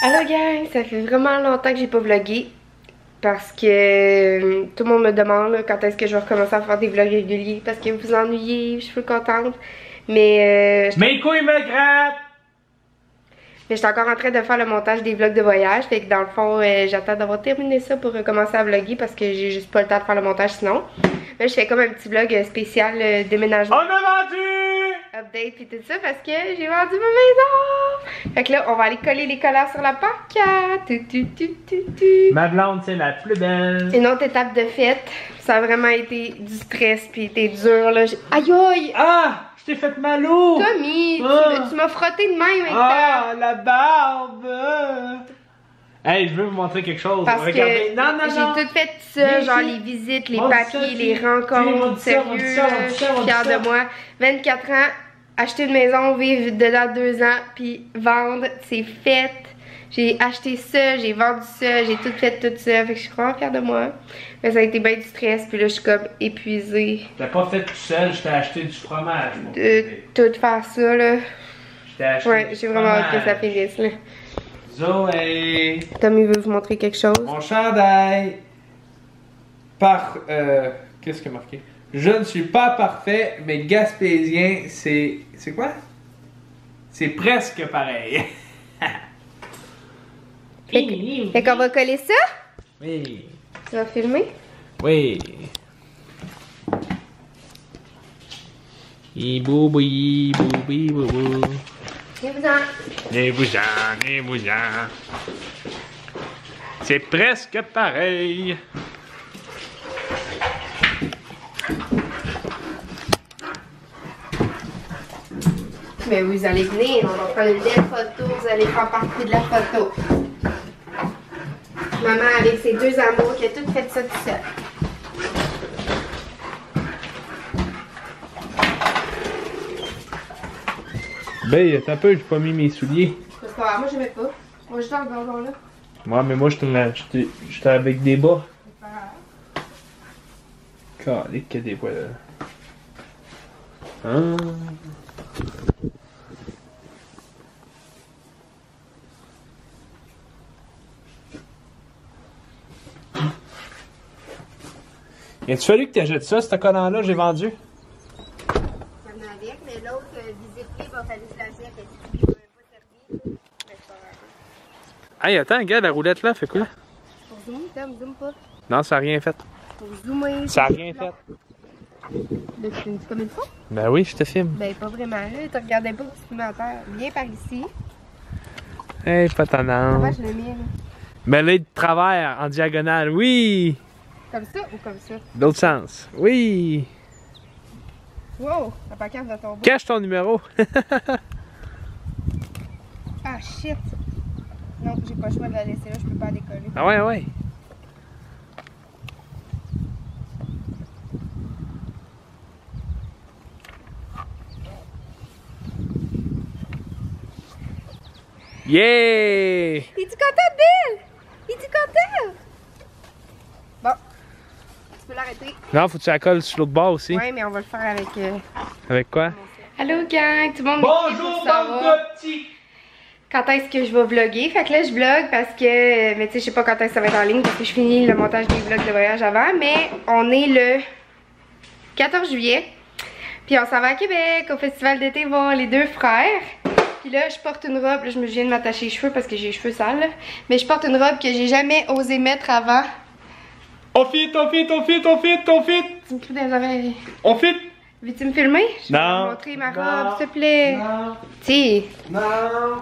Allô gang, ça fait vraiment longtemps que j'ai pas vlogué parce que tout le monde me demande là, quand est-ce que je vais recommencer à faire des vlogs réguliers parce que vous ennuyez, je suis full contente. Mais mes couilles me grattent! Mais j'étais encore en train de faire le montage des vlogs de voyage, fait que dans le fond j'attends d'avoir terminé ça pour recommencer à vlogger parce que j'ai juste pas le temps de faire le montage sinon. Là je fais comme un petit vlog spécial déménagement. On a vendu! Update pis tout ça parce que j'ai vendu ma maison. Fait que là on va aller coller les collants sur la pancarte. Ma blonde c'est la plus belle. Une autre étape de fête. Ça a vraiment été du stress pis été dur là. Aïe aïe! Ah! Je t'ai fait mal au! Tommy, tu m'as frotté de même avec Ah! La barbe! Hey, je veux vous montrer quelque chose. Parce regardez. que Non, non, non. j'ai tout fait ça, Viens genre ici. les visites, les Montre papiers, ça, les Montre rencontres, ça, sérieux, montre ça, je suis fière de moi. 24 ans, acheter une maison, vivre dedans 2 ans, puis vendre, c'est fait. J'ai acheté ça, j'ai vendu ça, j'ai tout fait tout ça, fait que je suis vraiment fière de moi. Mais ça a été bien du stress, puis là je suis comme épuisée. Je t'ai pas fait tout seul, je t'ai acheté du fromage. De tout faire ça là. Je t'ai acheté Ouais, du j'ai vraiment hâte que ça fromage. finisse là. Zoé! Tommy veut vous montrer quelque chose. Mon chandail. Qu'est-ce qu'il y a marqué? Je ne suis pas parfait, mais gaspésien, c'est. C'est quoi? C'est presque pareil. Fait qu'on va coller ça? Oui. Tu vas filmer? Oui. Ibouboui, boubi, boubou. Les bousins. C'est presque pareil. Mais vous allez venir, on va faire une belle photo, vous allez faire partie de la photo. Maman avec ses deux amours qui a tout fait ça tout seul. Ben, t'as un peu, j'ai pas mis mes souliers. C'est pas grave, moi j'aimais pas. Moi je dans le gazon là. Ouais, mais moi, j'étais avec des bas. C'est pas grave. Calique qu'il y a des poils là. Hein? Et tu fallu que tu achètes ça, ce collant-là, j'ai vendu? Ça venait avec, mais l'autre visite libre, il fallait se laisser avec elle. Pas servi. Mais c'est pas grave. Hey, attends, regarde la roulette là, fait quoi? Pour zoom, Tom, zoom pas. Non, ça a rien fait. Pour zoomer. Ça a rien fait. Là, tu filmes comme une fois? Ben oui, je te filme. Ben pas vraiment, là. Tu regardais pas que tu filmais à terre. Viens par ici. Hey, pas ta Comment langue. je le mets, là? Mais là, de travers, en diagonale, oui! Comme ça ou comme ça? L'autre sens, oui! Wow! La pancarte va tomber. Cache ton numéro! Ah shit! Non, j'ai pas le choix de la laisser là, je peux pas décoller. Ah ouais, ouais! Yeah! Es-tu content, Bill? Es-tu content? Bon. Tu peux l'arrêter. Non, faut que tu la colles sur l'autre bord aussi. Ouais, mais on va le faire avec... Avec quoi? Allô gang, tout le monde m'écrit pour savoir petits! quand est-ce que je vais vlogger. Fait que là, je vlog parce que... Mais tu sais, je sais pas quand est-ce que ça va être en ligne parce que je finis le montage des vlogs de voyage avant. Mais on est le 14 juillet. Puis on s'en va à Québec, au festival d'été voir les deux frères. Puis là, je porte une robe. Là, je viens de m'attacher les cheveux parce que j'ai les cheveux sales. Là. Mais je porte une robe que j'ai jamais osé mettre avant. On fit! Tu me cries dans les oreilles. On fit! Veux-tu me filmer? Je vais Non. te montrer ma Non. robe, s'il te plaît. Non! Si. Non!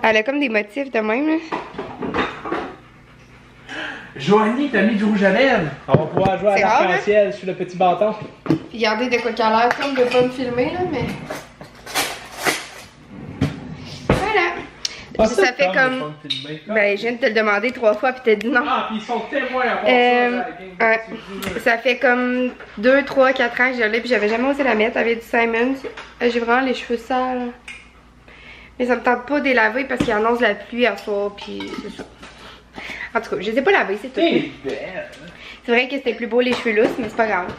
Elle a comme des motifs de même, là. Joanie, t'as mis du rouge à lèvres! On va pouvoir jouer à C'est rare, l'arc-en-ciel sur le petit bâton. Puis regardez de quoi qu'elle a l'air comme de pas me filmer, là, mais... Voilà. Ah, ça fait comme... pas me filmer. Ben, je viens de te le demander 3 fois, puis t'as dit non. Ah, puis ils sont témoins à part Ouais. Ça fait comme 2, 3, 4 ans que je l'ai, puis j'avais jamais osé la mettre. Elle vient du Simons. J'ai vraiment les cheveux sales. Mais ça me tente pas de les laver parce qu'il annonce la pluie hier soir, puis c'est ça. En tout cas, je les ai pas lavés, c'est tout. T'es belle! C'est vrai que c'était plus beau les cheveux lousses, mais c'est pas grave.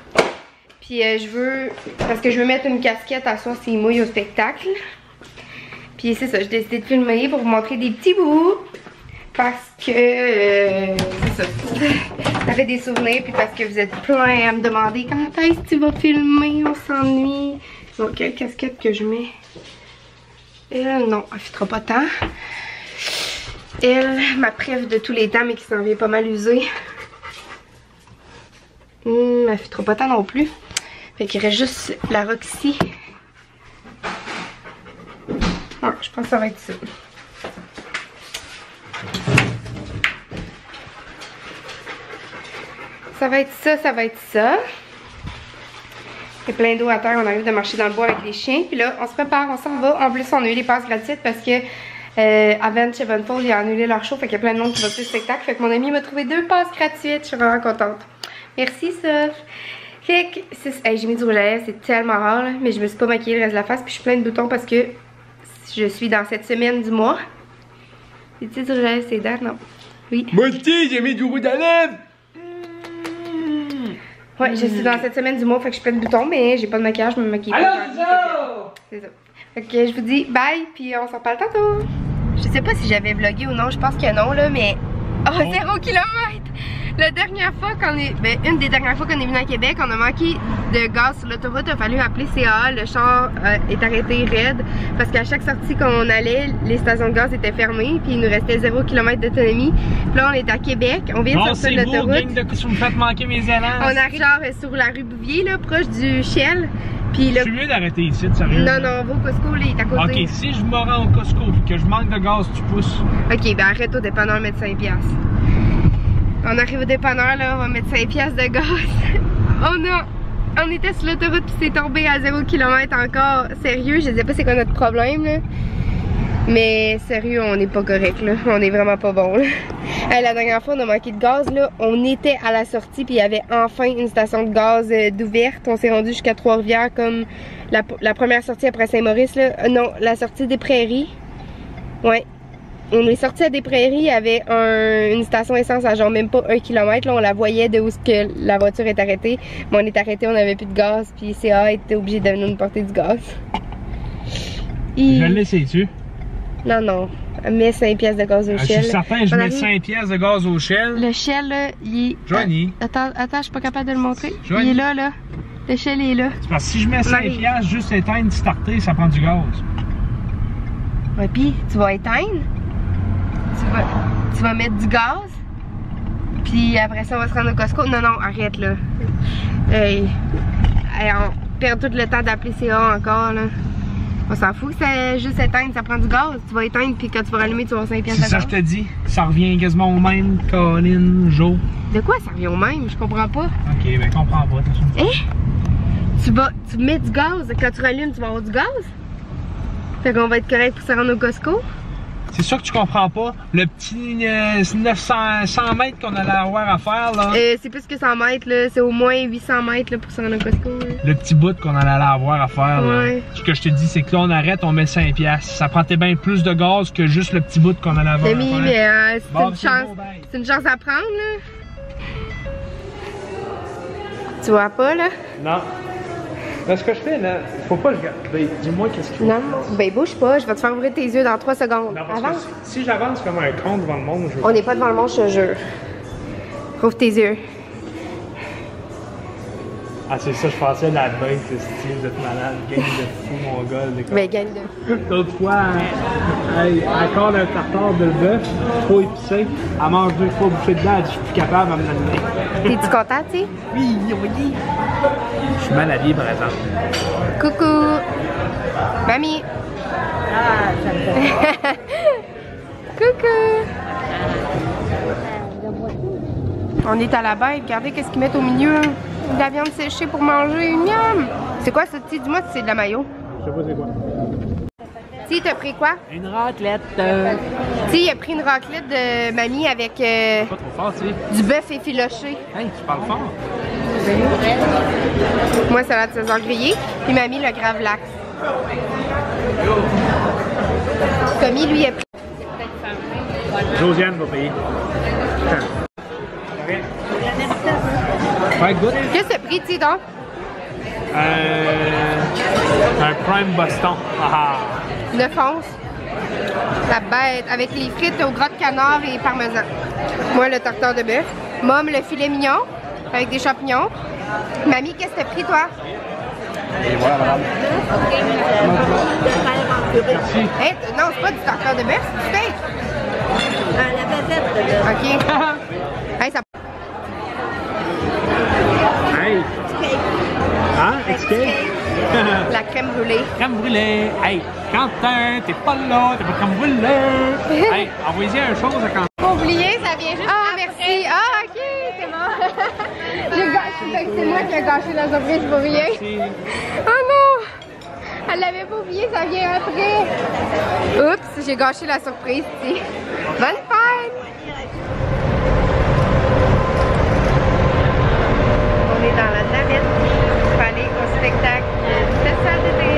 Puis je veux... Parce que je veux mettre une casquette à soir s'il mouille au spectacle. Puis c'est ça, j'ai décidé de filmer pour vous montrer des petits bouts. parce que c'est ça. Ça fait des souvenirs, puis parce que vous êtes plein à me demander quand est-ce que tu vas filmer, on s'ennuie. Donc quelle casquette que je mets? Elle, non, elle fitera pas tant. Elle, ma préf de tous les temps, mais qui s'en vient pas mal usée. Elle fitera pas tant non plus. Fait qu'il reste juste la Roxy. Ah, je pense que ça va être ça. Ça va être ça, ça va être ça. Il y a plein d'eau à terre, on arrive de marcher dans le bois avec les chiens. Puis là, on se prépare, on s'en va. En plus, on a eu les passes gratuites parce que Avent Sevenfold, il a annulé leur show. Fait qu'il y a plein de monde qui va faire le spectacle. Fait que mon ami m'a trouvé 2 passes gratuites. Je suis vraiment contente. Merci, Soph. Fait que, hey, j'ai mis du rouge à lèvres, c'est tellement rare, là, mais je me suis pas maquillée le reste de la face. Puis je suis plein de boutons parce que je suis dans cette semaine du mois. Les petits rouges à lèvres, c'est dents, non? Oui. Moi aussi, j'ai mis du rouge à lèvres! Ouais, je suis dans cette semaine du mois, fait que je suis plein de boutons, mais j'ai pas de maquillage, je me maquille pas. Alors, c'est ça. Fait que je vous dis bye, puis on s'en parle tantôt. Je sais pas si j'avais vlogué ou non, je pense que non, là, mais... Oh, 0 km! La dernière fois qu'on est... Ben, une des dernières fois qu'on est venu à Québec, on a manqué de gaz sur l'autoroute, il a fallu appeler CA, le char est arrêté raide, parce qu'à chaque sortie qu'on allait, les stations de gaz étaient fermées, puis il nous restait 0 km d'autonomie. Puis là, on est à Québec, on vient de sortir de l'autoroute. Si vous me faites manquer mes élans. On arrive genre sur la rue Bouvier, là, proche du Shell. Puis là... Je suis mieux d'arrêter ici, sérieux. Non, non, on va au Costco, là, il est à côté. Ok, si je me rends au Costco et que je manque de gaz, tu pousses. Ok, ben arrête au dépanneur, mettre 5$. On arrive au dépanneur, là, on va mettre 5$ de gaz. On était sur l'autoroute puis c'est tombé à 0 km encore. Sérieux, je sais pas c'est quoi notre problème, là. Mais sérieux, on n'est pas correct, là. On est vraiment pas bon, là. Hey, la dernière fois, on a manqué de gaz, là. On était à la sortie puis il y avait enfin une station de gaz d'ouverte. On s'est rendu jusqu'à Trois-Rivières comme la première sortie après Saint-Maurice, là. Non, la sortie des Prairies. Ouais. On est sorti à des Prairies, il y avait une station essence à genre même pas 1 km, là, on la voyait de où que la voiture est arrêtée. Mais on est arrêté, on avait plus de gaz, puis CA était obligé de nous porter du gaz. Je le laissais-tu? Non, non, mets 5$ de gaz au Shell. Je suis certain, je mets 5$ de gaz au Shell. Le Shell, là, il est... Johnny. Attends, je suis pas capable de le montrer. Johnny. Il est là, là. Le Shell est là. C'est parce que si je mets 5$, juste éteindre, starter, ça prend du gaz. Ouais, puis tu vas éteindre. Tu vas mettre du gaz, puis après ça on va se rendre au Costco. Non, non, arrête là. Hey, on perd tout le temps d'appeler CA encore là. On s'en fout que c'est juste éteindre, ça prend du gaz. Tu vas éteindre, puis quand tu vas rallumer, tu vas avoir 5$ de gaz. C'est ça je te dis, ça revient quasiment au même, Colin, Joe. De quoi ça revient au même? Je comprends pas. Ok, ben comprends pas, t'as ça. Tu mets du gaz, quand tu rallumes, tu vas avoir du gaz? Fait qu'on va être correct pour se rendre au Costco? C'est sûr que tu comprends pas. Le petit 100 mètres qu'on allait avoir à faire là. C'est plus que 100 mètres là, c'est au moins 800 mètres là, pour se rendre au Costco. Là. Le petit bout qu'on allait avoir à faire là. Ce que je te dis c'est que là on arrête, on met 5$. Ça prendrait bien plus de gaz que juste le petit bout qu'on allait avoir à faire. Mais c'est bon, une chance. C'est une chance à prendre là. Tu vois pas là? Non. Là, ce que je fais, là, faut pas le garder. Dis-moi qu'est-ce qu'il faut. Non, ben bouge pas, je vais te faire ouvrir tes yeux dans 3 secondes. Non, parce que si j'avance comme un con devant le monde, je... On n'est pas devant le monde, je te jure. Ouvre tes yeux. Ah, c'est ça, je pensais la bête, ce style, vous êtes malade, gang de fou, mon gars. Mais gang de... L'autre fois, encore un tartare de bœuf, trop épicé, elle mange 2 fois bouffées de dents, je suis plus capable de me l'amener. T'es-tu content, tu sais? Oui, oui. Je suis mal habillé, par exemple. Coucou! Mamie! Ah, j'adore. Coucou! On est à la baie, regardez qu'est-ce qu'ils mettent au milieu. De la viande séchée pour manger. Miam! C'est quoi ça? Dis-moi si c'est de la mayo. Je sais pas c'est quoi. Si, t'as pris quoi? Une raclette. Si, il a pris une raclette de mamie avec Pas trop fort, tu sais. du bœuf effiloché. Hey, tu parles fort. Moi, salade César grillée. Puis mamie, le gravlax. Tommy, lui, il a pris... Josiane va payer. Ouais, good. Qu'est-ce que t'as pris, tu sais, donc? Un Prime Boston. Ah. 9 onces. La bête avec les frites au gras de canard et parmesan. Moi, le tartare de bœuf. Mom, le filet mignon avec des champignons. Mamie, qu'est-ce que t'as pris, toi? Et voilà, madame. Merci. Hey, non, c'est pas du tartare de bœuf, c'est du steak. La basette, là. OK. Hey, ça... Hey! Hein? Escape? La crème brûlée. Crème brûlée! Hey! Quentin, t'es pas là, t'es pas crème brûlée! Hey, envoyez un chose à Quentin. Faut oublier, ça vient juste. Ah, merci. Ah, OK, c'est bon. J'ai gâché, c'est moi qui ai gâché la surprise pour rien. Merci. Oh non! Elle l'avait pas oublié, ça vient après. Oups, j'ai gâché la surprise ici. Bonne fête! On est dans la navette pour aller au spectacle Tessa d'été.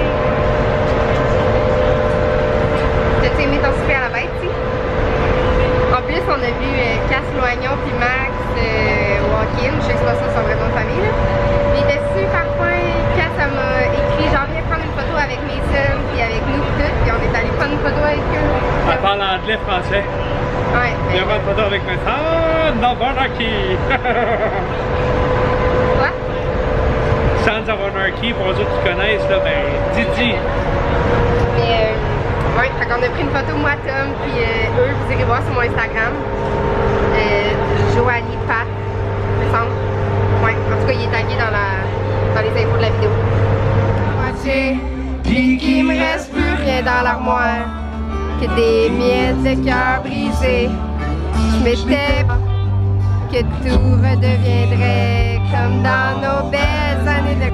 T'as-tu aimé ton souper à la bête, ici? En plus, on a vu Cass Loignon puis Max Walkin. Je sais que c'est pas ça son vrai nom de famille, là. Puis il était super fin. Cass, elle m'a écrit genre viens prendre une photo avec Mason puis avec nous toutes. Puis on est allé prendre une photo avec eux. Elle parle anglais, français. Ouais. Viens prendre une photo avec moi. Ah, Sons of Anarchy! Quoi? Sons of Anarchy, pour ceux qui connaissent, là, ben, Didi. Mais ouais, fait qu'on a pris une photo, moi, Tom, puis eux, vous irez voir sur mon Instagram. Joanie Pat, me semble. Ouais, en tout cas, il est tagué dans les infos de la vidéo. Moitié, puis qu'il me reste plus rien dans l'armoire, que des miettes de cœur brisées. Je m'étais que tout redeviendrait comme dans nos belles années de...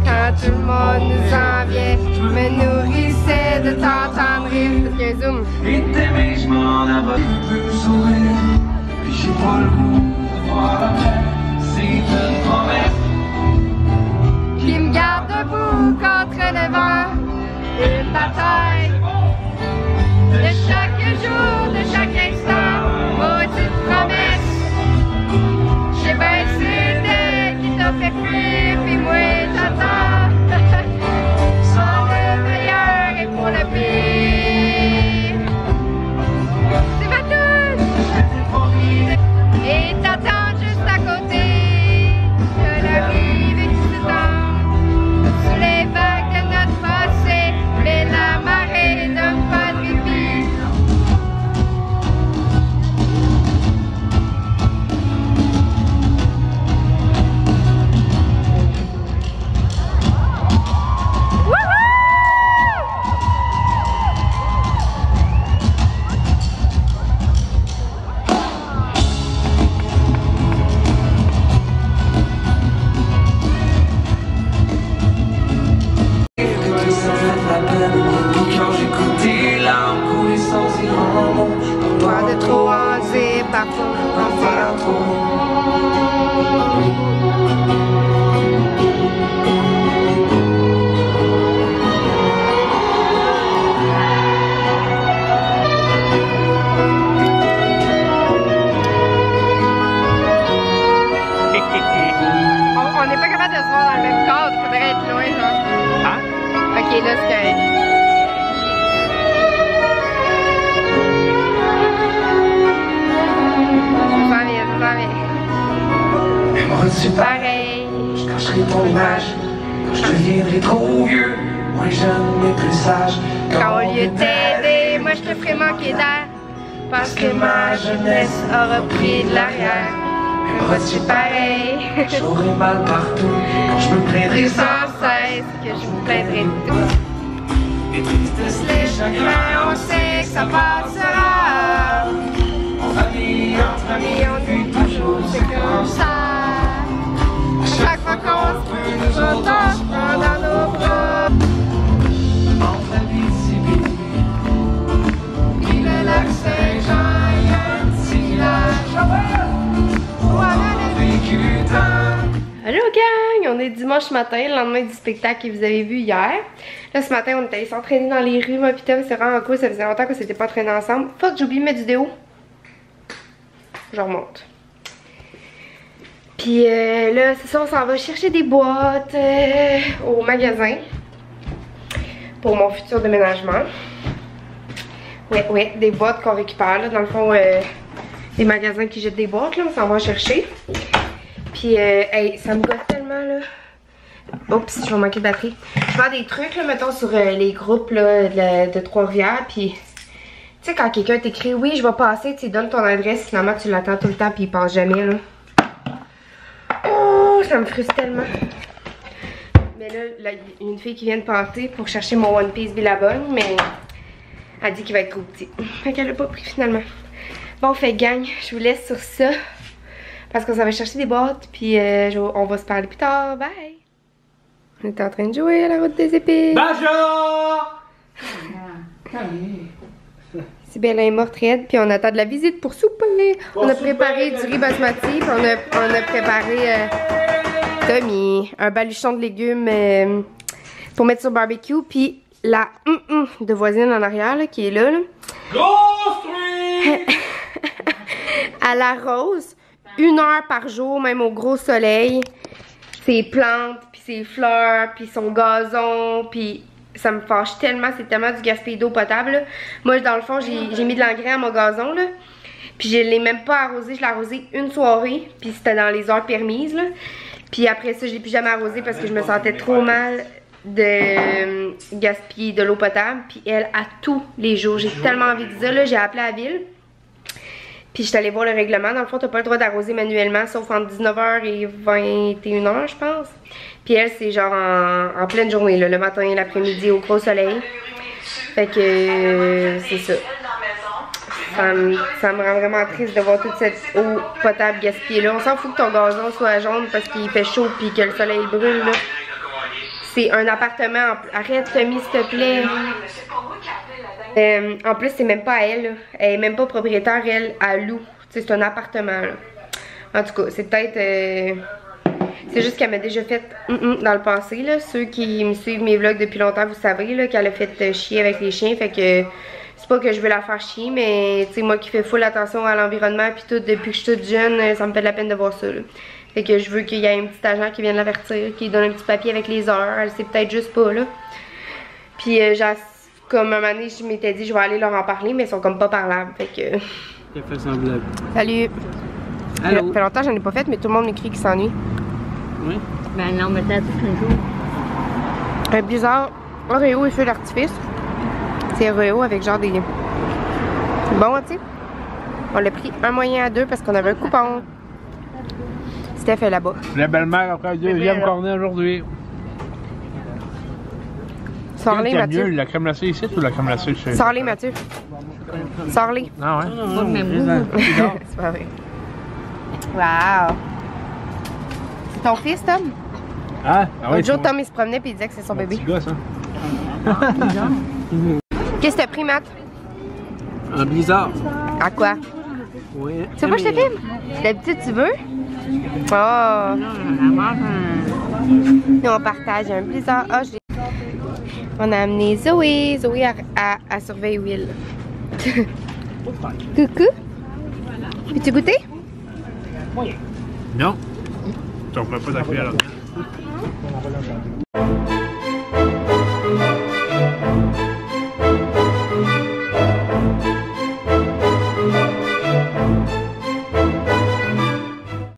Quand tout le monde nous enviait, je me nourrissais de t'entendre rire. Parce qu'il y a un zoom. Et t'aimer, je m'en avais plus sourire. Puis j'ai pas le goût de voir la mer. C'est une promesse Qui me garde debout contre le vent. Une bataille de chaque jour, de chaque instant. Maudite promesse. Je sais bien c'est elle qui t'a fait fuir, puis moi j'attends. Sans le meilleur et pour le pire. C'est ma toune. Et t'attends juste à côté. Que la rive est qui s'étend sous les vagues de notre passé. Mais la marée ne donne pas de répit. que ça fait la peine. Et quand j'écoute tes larmes couler sans y rendre, Toi de trop en dire, parfois en faire trop. On n'est pas capable de se voir dans le même cadre, faudrait être loin, genre. Hein? Ok, là c'est correct. Ça va bien. aimerais-tu Pareil. Je cacherai ton image quand je deviendrai trop vieux, moins jeune mais plus sage. Quand au lieu de t'aider, moi je te ferai manquer d'air. Parce que ma jeunesse aura pris de l'arrière. Aimerais-tu pareil? J'aurai mal partout quand je me plaindrai sans Sans cesse que je vous plaindrai de tout. les tristesses, Les chagrins, on sait que ça passera. en famille, entre amis, Et on dit toujours c'est comme ça. Chaque fois qu'on se peut, nous autres on se prend dans nos bras. entre amis, c'est Puis le lac Saint-Jean, il y a un petit village. Où on a vécu tant. Allô gang, on est dimanche matin, le lendemain du spectacle que vous avez vu hier. Là ce matin on est allé s'entraîner dans les rues, moi pis Tom, c'est vraiment cool, ça faisait longtemps qu'on s'était pas entraîné ensemble. Fuck, j'ai oublié de mettre du déo. Je remonte. Puis là c'est ça, on s'en va chercher des boîtes au magasin pour mon futur déménagement. Ouais, des boîtes qu'on récupère, là. Dans le fond, des magasins qui jettent des boîtes, là. On s'en va chercher. Puis, hey, ça me gosse tellement, là. Oups, je vais manquer de batterie. Je vends des trucs, là, mettons, sur les groupes, là, de Trois-Rivières. Puis, tu sais, quand quelqu'un t'écrit, oui, je vais passer, tu donnes ton adresse, finalement, tu l'attends tout le temps, puis il passe jamais, là. Oh, ça me frustre tellement. Mais là, il y a une fille qui vient de passer pour chercher mon One Piece Billabong, mais elle dit qu'il va être trop petit. Fait qu'elle l'a pas pris, finalement. Bon, fait gang, je vous laisse sur ça. Parce qu'on s'en va chercher des boîtes, puis on va se parler plus tard. Bye! On est en train de jouer à la route des épées. Bonjour! Sibella est morte raide, puis on attend de la visite pour souper. On a préparé du riz basmati, puis on a préparé Tommy, un baluchon de légumes pour mettre sur le barbecue, puis la de voisine en arrière là, qui est là. Elle arrose 1 heure par jour, même au gros soleil, ses plantes, puis ses fleurs, puis son gazon, puis ça me fâche tellement, c'est tellement du gaspillage d'eau potable. Là. Moi, dans le fond, j'ai mis de l'engrais à mon gazon, là. Puis je l'ai même pas arrosé, je l'ai arrosé une soirée, puis c'était dans les heures permises, là. Puis après ça, je l'ai plus jamais arrosé parce que je me sentais trop mal de gaspiller de l'eau potable. Puis elle, à tous les jours, j'ai tellement envie de ça, là, j'ai appelé à la ville. Puis je suis allée voir le règlement. Dans le fond, t'as pas le droit d'arroser manuellement, sauf entre 19h et 21h, je pense. Puis elle, c'est genre en pleine journée, là, le matin et l'après-midi au gros soleil. Fait que c'est ça. Ça me rend vraiment triste de voir toute cette eau potable gaspillée là. On s'en fout que ton gazon soit jaune parce qu'il fait chaud puis que le soleil brûle là. C'est un appartement. Arrête Tommy, s'il te plaît. En plus, c'est même pas à elle, là. Elle est même pas propriétaire, elle loue. C'est un appartement, là. En tout cas, c'est peut-être... C'est juste qu'elle m'a déjà fait dans le passé, là. Ceux qui me suivent mes vlogs depuis longtemps, vous savez, là, qu'elle a fait chier avec les chiens. Fait que c'est pas que je veux la faire chier, mais tu sais, moi qui fais full attention à l'environnement puis tout, depuis que je suis toute jeune, ça me fait de la peine de voir ça, là. Fait que je veux qu'il y ait un petit agent qui vienne l'avertir, qui donne un petit papier avec les heures. Elle sait peut-être juste pas, là. Puis comme un moment donné, je m'étais dit, je vais aller leur en parler, mais ils sont comme pas parlables. Fait que... Il a fait son vlog. Salut! Allô? Ça fait longtemps que j'en ai pas fait, mais tout le monde m'écrit qu'il s'ennuie. Oui? Ben non, mais t'as tout un jour. Un blizzard Oreo et feu d'artifice. C'est Oreo avec genre des... Bon, tu sais. On l'a pris un moyen à 2 parce qu'on avait un coupon. Steph est là-bas. La belle-mère après le deuxième cornet aujourd'hui. Sors-les, Mathieu. Mieux, la crème glacée ici ou la crème glacée chez... Sors-les, Mathieu. Sors-les. Ah ouais? Pas le même goût. C'est pas vrai. Wow! C'est ton fils, Tom? Ah oui. L'autre jour, Tom, il se promenait et il disait que c'est son bébé. Petit gars, ça. Qu'est-ce que t'as pris, Matt? Un blizzard. À quoi? Oui. Tu sais pas, je te filme? D'habitude, tu veux? Oh! Nous, on partage un blizzard. Oh, on a amené Zoé. Zoé à surveiller Will. Coucou! Peux-tu goûter? Non. Tu ne pas ta cuillère là-dedans.